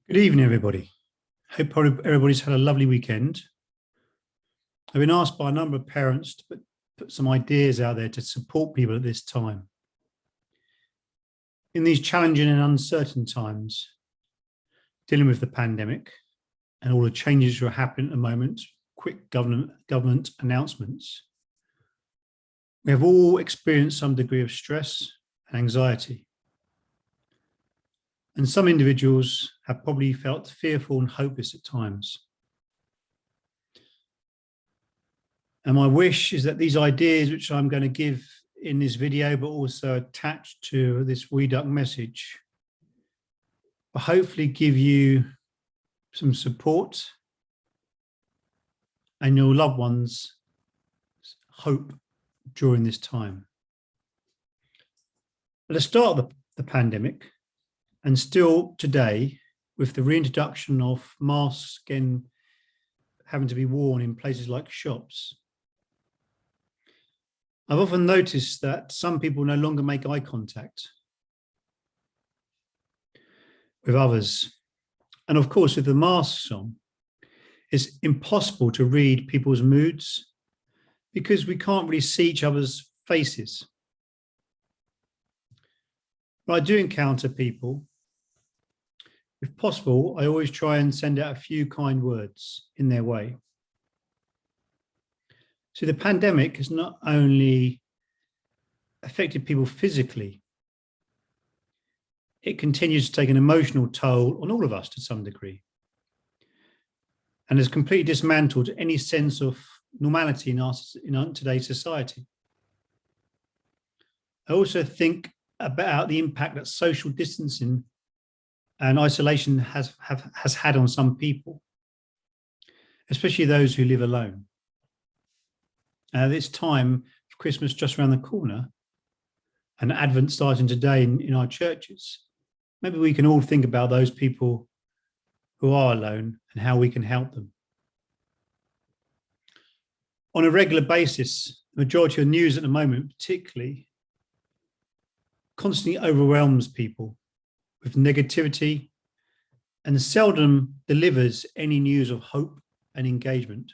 Good evening, everybody. Hope everybody's had a lovely weekend. I've been asked by a number of parents to put some ideas out there to support people at this time. In these challenging and uncertain times, dealing with the pandemic and all the changes that are happening at the moment, quick government announcements, we have all experienced some degree of stress and anxiety. And some individuals have probably felt fearful and hopeless at times. And my wish is that these ideas, which I'm going to give in this video, but also attached to this WeDuck message, will hopefully give you some support and your loved ones hope during this time. At the start of the pandemic, and still today, with the reintroduction of masks again having to be worn in places like shops, I've often noticed that some people no longer make eye contact with others. And of course, with the masks on, it's impossible to read people's moods because we can't really see each other's faces. But I do encounter people. If possible, I always try and send out a few kind words in their way. So the pandemic has not only affected people physically, it continues to take an emotional toll on all of us to some degree, and has completely dismantled any sense of normality in today's society. I also think about the impact that social distancing and isolation has had on some people, especially those who live alone. This time of Christmas just around the corner and Advent starting today in our churches, maybe we can all think about those people who are alone and how we can help them. On a regular basis, the majority of news at the moment, particularly, constantly overwhelms people with negativity and seldom delivers any news of hope and engagement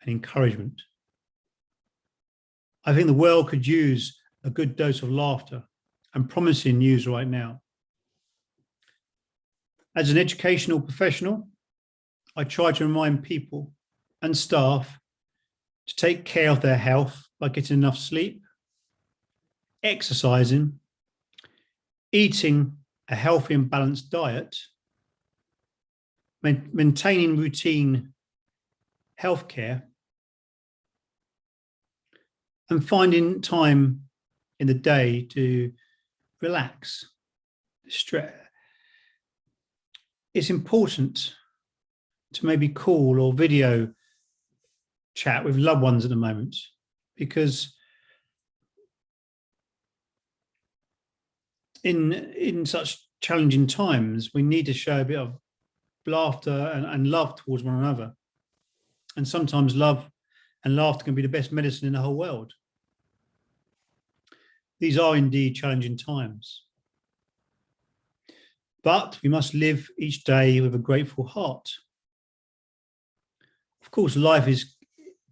and encouragement. I think the world could use a good dose of laughter and promising news right now. As an educational professional, I try to remind people and staff to take care of their health by getting enough sleep, exercising, eating a healthy and balanced diet, maintaining routine healthcare, and finding time in the day to relax, stress. It's important to maybe call or video chat with loved ones at the moment, because in such challenging times, we need to show a bit of laughter and love towards one another. And sometimes love and laughter can be the best medicine in the whole world. These are indeed challenging times. But we must live each day with a grateful heart. Of course, life is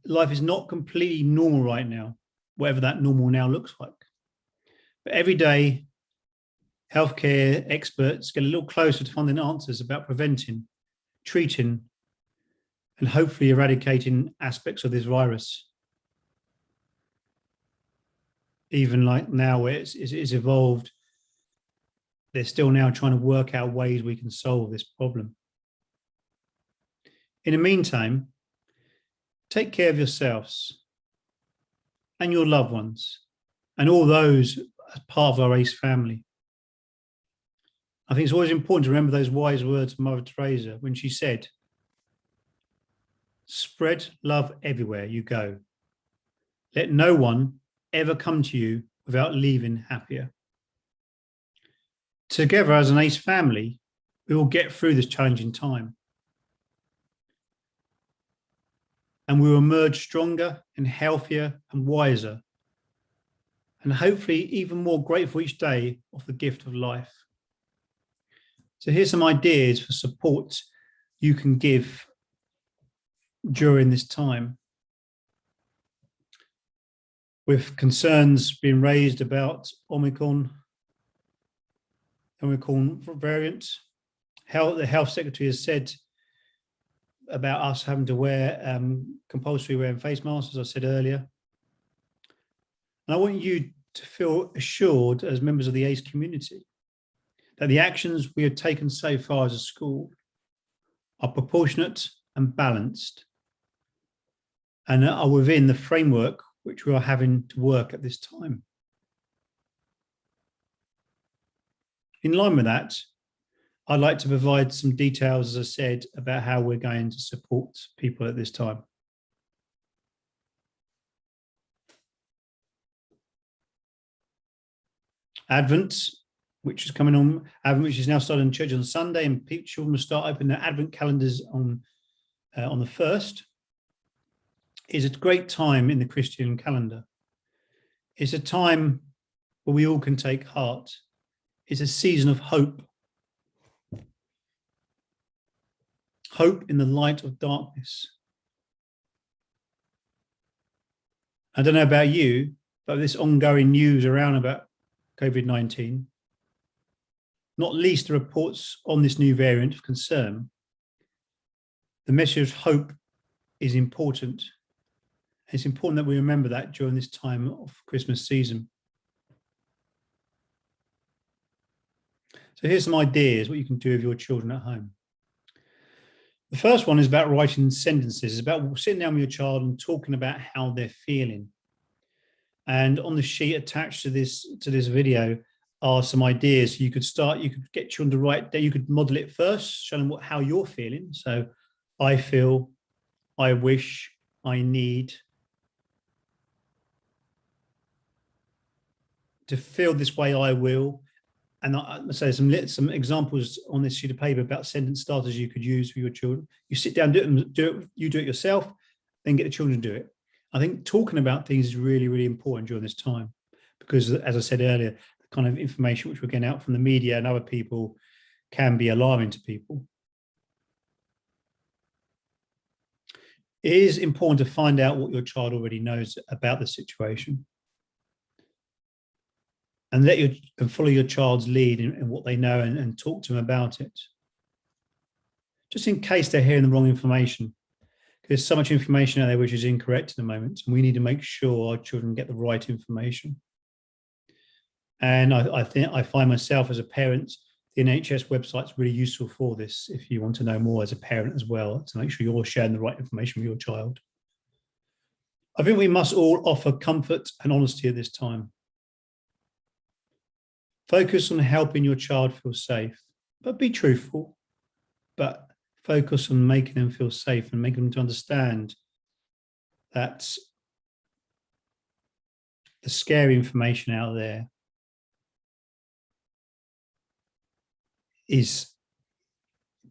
not completely normal right now, whatever that normal now looks like. But every day, healthcare experts get a little closer to finding answers about preventing, treating, and hopefully eradicating aspects of this virus. Even like now where it's evolved, they're still now trying to work out ways we can solve this problem. In the meantime, take care of yourselves and your loved ones and all those as part of our ACE family. I think it's always important to remember those wise words of Mother Teresa when she said, "Spread love everywhere you go. Let no one ever come to you without leaving happier." Together as an ACE family, we will get through this challenging time. And we will emerge stronger and healthier and wiser, and hopefully even more grateful each day of the gift of life. So here's some ideas for support you can give during this time. With concerns being raised about Omicron variant, the health secretary has said about us having to wear compulsory wearing face masks, as I said earlier. And I want you to feel assured as members of the ACE community that the actions we have taken so far as a school are proportionate and balanced and are within the framework which we are having to work at this time. In line with that, I'd like to provide some details, as I said, about how we're going to support people at this time. Advent, which is coming on, Advent, which is now starting in church on Sunday, and children will start opening their Advent calendars on the 1st, is a great time in the Christian calendar. It's a time where we all can take heart. It's a season of hope. Hope in the light of darkness. I don't know about you, but this ongoing news around about COVID-19, not least the reports on this new variant of concern, the message of hope is important. It's important that we remember that during this time of Christmas season. So here's some ideas what you can do with your children at home. The first one is about writing sentences. It's about sitting down with your child and talking about how they're feeling. And on the sheet attached to this video are some ideas. You could get children to write, you could model it first, show them how you're feeling. So I feel, I wish, I need. To feel this way, I will. And I say some examples on this sheet of paper about sentence starters you could use for your children. You sit down, you do it yourself, then get the children to do it. I think talking about things is really, really important during this time because, as I said earlier, the kind of information which we're getting out from the media and other people can be alarming to people. It is important to find out what your child already knows about the situation. And follow your child's lead in what they know and talk to them about it. Just in case they're hearing the wrong information. There's so much information out there which is incorrect at the moment, and we need to make sure our children get the right information. And I find myself as a parent, the NHS website is really useful for this if you want to know more as a parent as well, to make sure you're sharing the right information with your child. I think we must all offer comfort and honesty at this time. Focus on helping your child feel safe, but be truthful. But focus on making them feel safe and making them to understand that the scary information out there is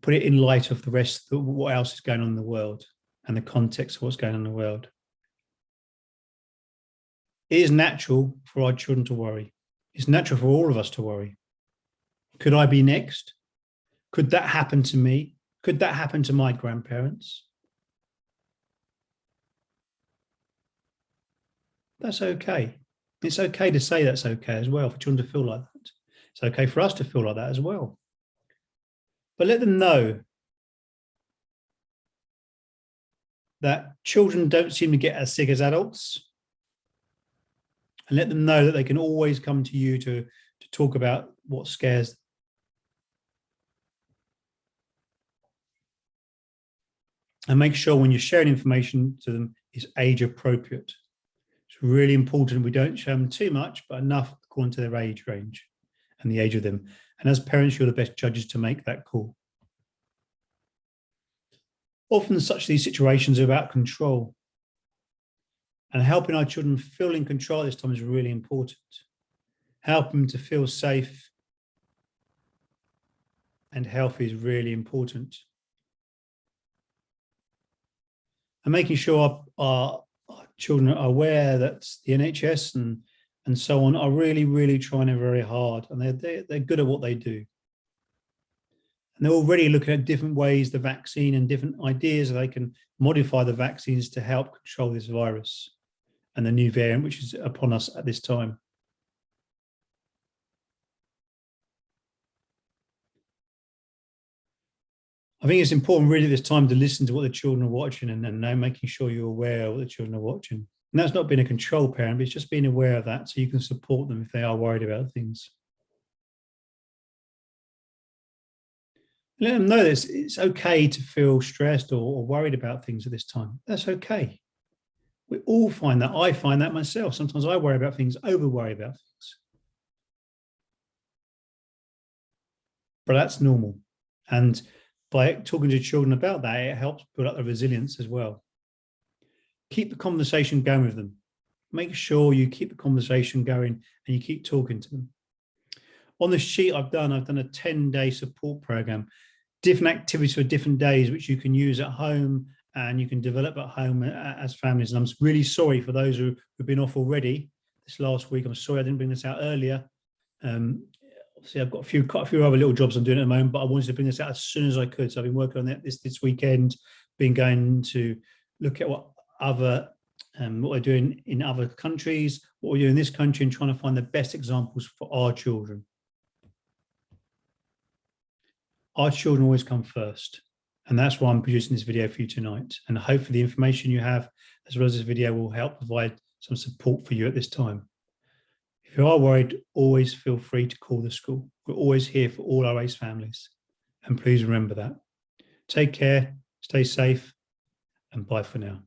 put it in light of the rest of what else is going on in the world and the context of what's going on in the world. It is natural for our children to worry. It's natural for all of us to worry. Could I be next? Could that happen to me? Could that happen to my grandparents? That's okay. It's okay to say that's okay as well, for children to feel like that. It's okay for us to feel like that as well. But let them know that children don't seem to get as sick as adults. And let them know that they can always come to you to talk about what scares them. And make sure when you're sharing information to them, it's age appropriate. It's really important we don't show them too much, but enough according to their age range and the age of them. And as parents, you're the best judges to make that call. Often these situations are about control. And helping our children feel in control at this time is really important. Help them to feel safe and healthy is really important. And making sure our children are aware that the NHS and so on are really, really trying very hard, and they're good at what they do. And they're already looking at different ways the vaccine and different ideas they can modify the vaccines to help control this virus and the new variant which is upon us at this time. I think it's important really at this time to listen to what the children are watching and now making sure you're aware of what the children are watching. And that's not being a control parent, but it's just being aware of that so you can support them if they are worried about things. Let them know that it's okay to feel stressed or worried about things at this time. That's okay. We all find that. I find that myself. Sometimes I worry about things, over worry about things. But that's normal. And by talking to children about that, it helps build up the resilience as well. Keep the conversation going with them. Make sure you keep the conversation going and you keep talking to them. On the sheet I've done a 10-day support program, different activities for different days, which you can use at home and you can develop at home as families. And I'm really sorry for those who've been off already this last week. I'm sorry I didn't bring this out earlier. Obviously, I've got quite a few other little jobs I'm doing at the moment, but I wanted to bring this out as soon as I could. So I've been working on that this weekend, been going to look at what we're doing in other countries, what we're doing in this country, and trying to find the best examples for our children. Our children always come first. And that's why I'm producing this video for you tonight. And hopefully the information you have, as well as this video, will help provide some support for you at this time. If you are worried, always feel free to call the school. We're always here for all our ACE families. And please remember that. Take care, stay safe, and bye for now.